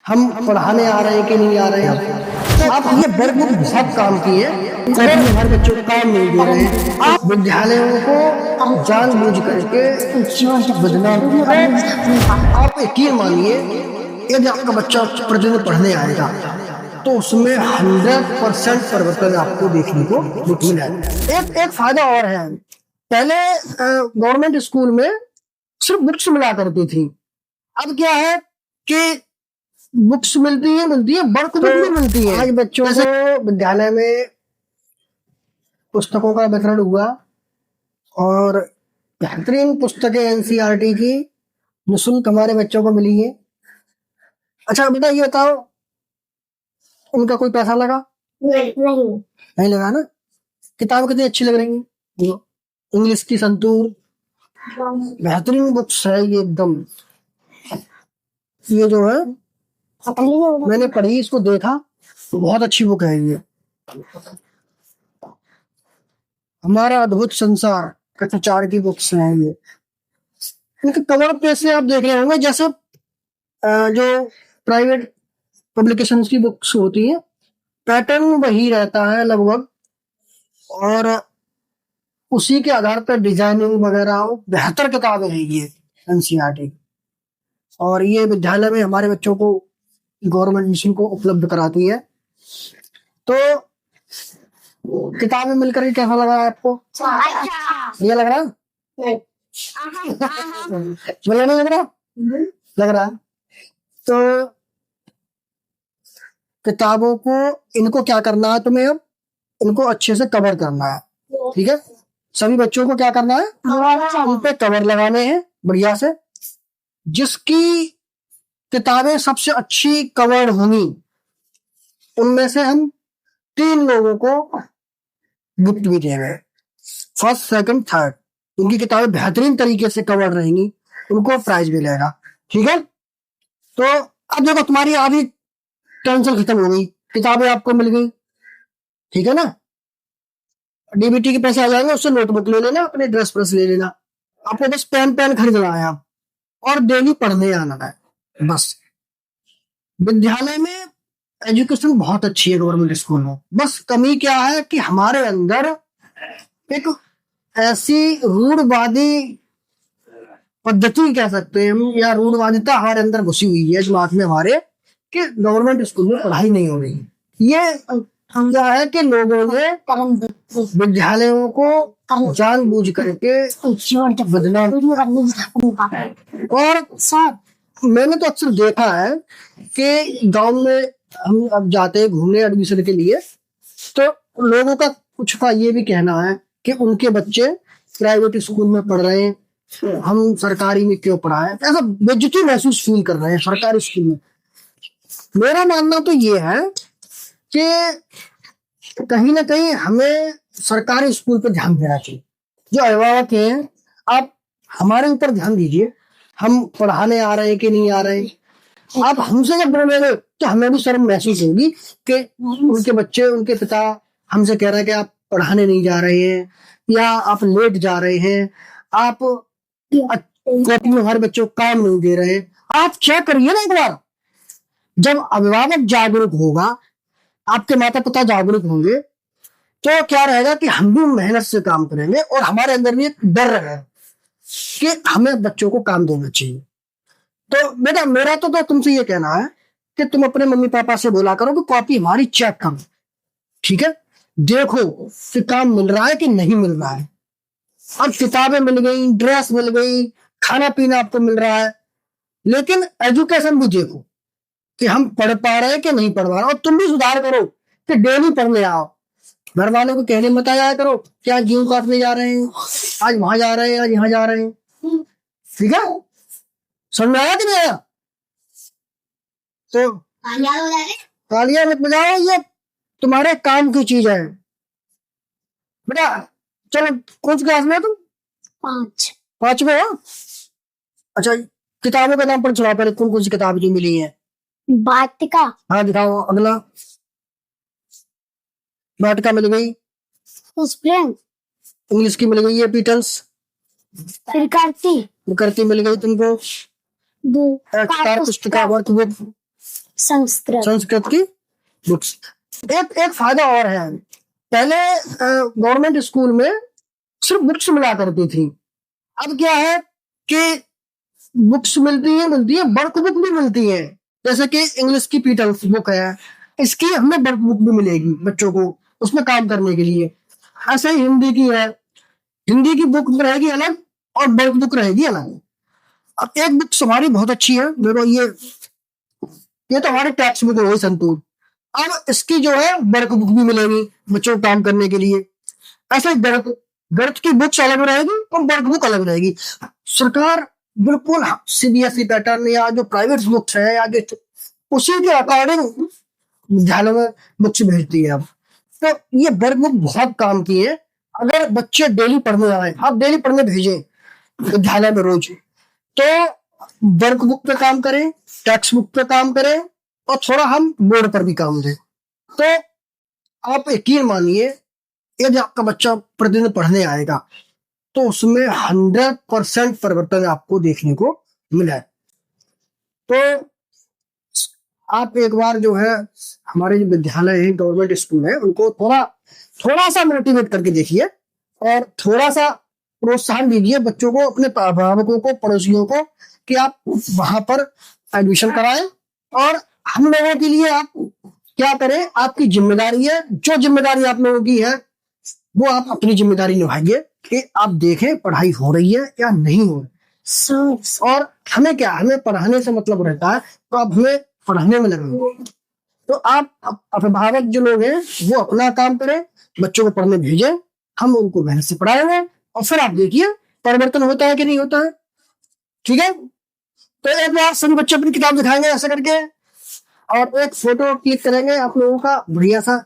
हम पढ़ाने आ रहे हैं कि नहीं आ रहे हैं। आप ये वर्क बुक बहुत काम की है, लेकिन हमारे बच्चों को काम नहीं दे रहे हैं। आप विद्यालयों को जानबूझ करके बदनाम। आप यकीन मानिए, यदि आपका बच्चा प्रतिदिन पढ़ने आएगा तो उसमें 100% परिवर्तन आपको देखने को मिलेगा। एक फायदा और है, पहले गवर्नमेंट स्कूल में सिर्फ बुक्स मिला करती थी। अब क्या है कि बुक्स मिलती है वर्क बुक भी मिलती है। आज बच्चों को विद्यालय में पुस्तकों का वितरण हुआ और बेहतरीन पुस्तकें एनसीईआरटी की निःशुल्क हमारे बच्चों को मिली है। अच्छा बेटा, ये बताओ, उनका कोई पैसा लगा? नहीं लगा ना। किताब कितनी अच्छी लग रही है, इंग्लिश की संतूर, बेहतरीन बुक्स है ये एकदम। ये जो है मैंने पढ़ी, इसको देखा तो बहुत अच्छी बुक है ये। हमारा अद्भुत संसार कथाचार की बुक्स हैं ये। इनके कवर पे से आप देख रहे होंगे जैसे जो प्राइवेट पब्लिकेशंस की बुक्स होती है, पैटर्न वही रहता है लगभग, और उसी के आधार पर डिजाइनिंग वगैरह बेहतर किताबें हैं ये एनसीईआरटी। और ये विद्यालय में हमारे बच्चों को गवर्नमेंट मिशन को उपलब्ध कराती है। तो किताबें मिलकर के कैसा लगा आपको? ये लग रहा बढ़िया नहीं लग रहा? लग रहा। तो किताबों को इनको क्या करना है तुम्हें, अब इनको अच्छे से कवर करना है। ठीक है, सभी बच्चों को क्या करना है, उन पे कवर लगाने हैं बढ़िया से। जिसकी किताबें सबसे अच्छी कवर्ड होंगी उनमें से हम 3 लोगों को गिफ्ट भी देंगे, फर्स्ट सेकंड थर्ड। उनकी किताबें बेहतरीन तरीके से कवर्ड रहेंगी, उनको प्राइज मिलेगा। ठीक है, तो अब देखो, तुम्हारी आधी टेंशन खत्म हो गई, किताबें आपको मिल गई। ठीक है ना, डीबीटी के पैसे आ जाएंगे, उससे नोटबुक ले लेना, अपने ड्रेस प्रेस ले लेना। आपको बस पेन खरीदना है आप, और डेली पढ़ने आना है बस। विद्यालय में एजुकेशन बहुत अच्छी है गवर्नमेंट स्कूल में। बस कमी क्या है कि हमारे अंदर एक ऐसी रूढ़वादी पद्धति कह सकते हैं हम, या रूढ़वादिता हमारे अंदर घुसी हुई है दिमाग में हमारे, कि गवर्नमेंट स्कूल में पढ़ाई नहीं हो रही। ये क्या है कि लोगों ने विद्यालयों को जानबूझ करके बदनाम। और मैंने तो अक्सर देखा है कि गांव में हम अब जाते हैं घूमने एडमिशन के लिए, तो लोगों का कुछ का ये भी कहना है कि उनके बच्चे प्राइवेट स्कूल में पढ़ रहे हैं, हम सरकारी में क्यों पढ़ाएं, ऐसा बेइज्जती महसूस फील कर रहे हैं सरकारी स्कूल में। मेरा मानना तो ये है कि कहीं ना कहीं हमें सरकारी स्कूल पर ध्यान देना चाहिए। जो अभिभावक हैं, आप हमारे ऊपर ध्यान दीजिए, हम पढ़ाने आ रहे हैं कि नहीं आ रहे हैं। आप हमसे जब बोलेंगे तो हमें भी शर्म महसूस होगी कि उनके बच्चे, उनके पिता हमसे कह रहे हैं कि आप पढ़ाने नहीं जा रहे हैं, या आप लेट जा रहे हैं, आप कॉपी में हमारे बच्चों को काम नहीं दे रहे हैं। आप चेक करिए ना एक बार। जब अभिभावक जागरूक होगा, आपके माता पिता जागरूक होंगे, तो क्या रहेगा कि हम भी मेहनत से काम करेंगे और हमारे अंदर भी एक डर रहेगा कि हमें बच्चों को काम देना चाहिए। तो बेटा, मेरा तो तुमसे ये कहना है कि तुम अपने मम्मी पापा से बोला करो कि कॉपी हमारी चेक करो। ठीक है, देखो कि काम मिल रहा है कि नहीं मिल रहा है। अब किताबें मिल गई, ड्रेस मिल गई, खाना पीना आपको मिल रहा है, लेकिन एजुकेशन भी देखो कि हम पढ़ पा रहे हैं कि नहीं पढ़ पा रहे। और तुम भी सुधार करो कि डेली पढ़ने आओ। घर वालों को कहने मत आया करो क्या गेहूं काटने जा रहे हैं, आज वहां जा रहे हैं, आज यहाँ जा रहे हैं। ठीक है, समझ में आया कि नहीं आया? तो तालियां मत बजाओ, ये तुम्हारे काम की चीज है। बेटा चलो, कौन सी क्लास में हो तुम? 5 में हो? अच्छा, किताबों का नाम पर सुना पहले, कौन कौन सी किताबें जो मिली है? वाटिका। हाँ दिखाओ अगला। वाटिका मिल गई, इंग्लिश की मिल गई है पीटल्स, करती मिल गई तुमको, पुस्तिका वर्क बुक, संस्कृत की बुक्स। एक एक फायदा और है, पहले गवर्नमेंट स्कूल में सिर्फ बुक्स मिला करती थी, अब क्या है कि बुक्स मिलती है, वर्क बुक भी मिलती है। जैसे कि इंग्लिश की पीटल्स बुक है, इसकी हमें वर्क बुक भी मिलेगी बच्चों को उसमें काम करने के लिए। ऐसे ही हिंदी की है, हिंदी की बुक रहेगी अलग और वर्क बुक रहेगी अलग। अब एक बुक हमारी बहुत अच्छी है, देखो ये तो हमारी टेक्स्ट बुक हो गई संतूर। अब इसकी जो है वर्क बुक भी मिलेगी बच्चों को काम करने के लिए। ऐसे गणित गणित की बुक्स अलग रहेगी और वर्क बुक अलग रहेगी। सरकार बिल्कुल सीबीएसई पैटर्न या जो प्राइवेट बुक्स है या जो उसी के अकॉर्डिंग विद्यालय में बुक्स भेजती है। अब तो ये वर्क बुक बहुत काम की है। अगर बच्चे डेली पढ़ने आए, आप डेली पढ़ने भेजें विद्यालय में रोज, तो वर्क बुक पे काम करें, टेक्स्ट बुक पे काम करें और थोड़ा हम बोर्ड पर भी काम दें, तो आप यकीन मानिए यदि आपका बच्चा प्रतिदिन पढ़ने आएगा तो उसमें 100% परिवर्तन आपको देखने को मिला है। तो आप एक बार जो है हमारे जो विद्यालय है, गवर्नमेंट स्कूल है, उनको थोड़ा थोड़ा सा मोटिवेट करके देखिए और थोड़ा सा प्रोत्साहन दीजिए बच्चों को, अपने अभिभावकों को, पड़ोसियों को, कि आप वहां पर एडमिशन कराएं। और हम लोगों के लिए आप क्या करें, आपकी जिम्मेदारी है, जो जिम्मेदारी आप लोगों की है वो आप अपनी जिम्मेदारी निभाइए कि आप देखें पढ़ाई हो रही है या नहीं हो रही। और हमें क्या, हमें पढ़ाने से मतलब रहता है, तो अब हमें पढ़ने में लगे। तो आप अभिभावक जो लोग हैं वो अपना काम करें, बच्चों को पढ़ने भेजें, हम उनको मेहनत से पढ़ाएंगे और फिर आप देखिए परिवर्तन होता है कि नहीं होता है। ठीक है, तो एक बार सभी बच्चे अपनी किताब दिखाएंगे ऐसा करके और एक फोटो क्लिक करेंगे आप लोगों का बढ़िया सा